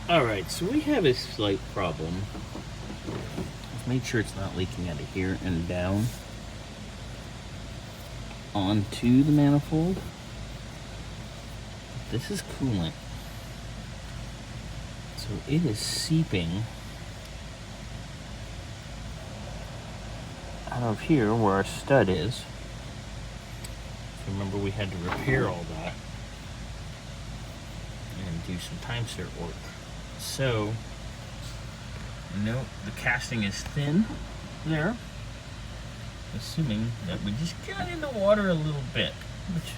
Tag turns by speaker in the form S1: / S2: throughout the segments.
S1: Alright, so we have a slight problem. Let's make sure it's not leaking out of here and down onto the manifold. This is coolant. So it is seeping out of here where our stud is. So remember, we had to repair all that and do some time cert work. So, note the casting is thin there, assuming that we just got in the water a little bit, which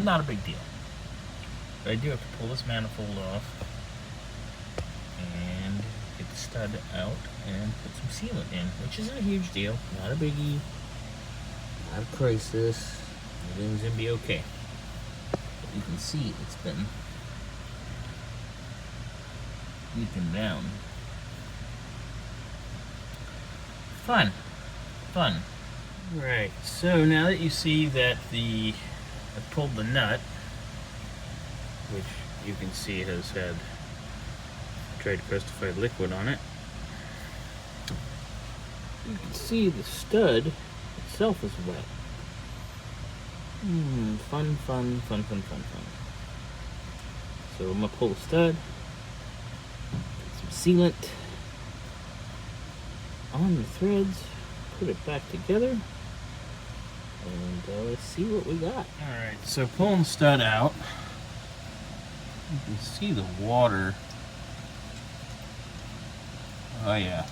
S1: not a big deal. But I do have to pull this manifold off and get the stud out and put some sealant in, which isn't a huge deal, not a biggie, not a crisis. Everything's gonna be okay. But you can see it's been leaking down. Fun. Right, so now that you see that I pulled the nut, which you can see has had tried crustified liquid on it, you can see the stud itself is wet. Fun. So I'm gonna pull the stud, put some sealant on the threads, put it back together, and let's see what we got. Alright, so pulling the stud out, you can see the water. Oh yeah.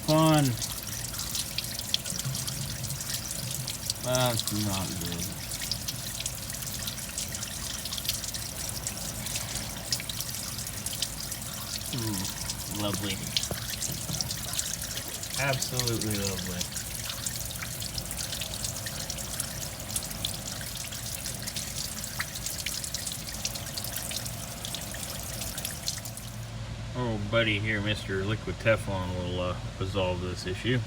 S1: Fun. That's not good. Lovely. Absolutely lovely. Oh, buddy here, Mr. Liquid Teflon will resolve this issue.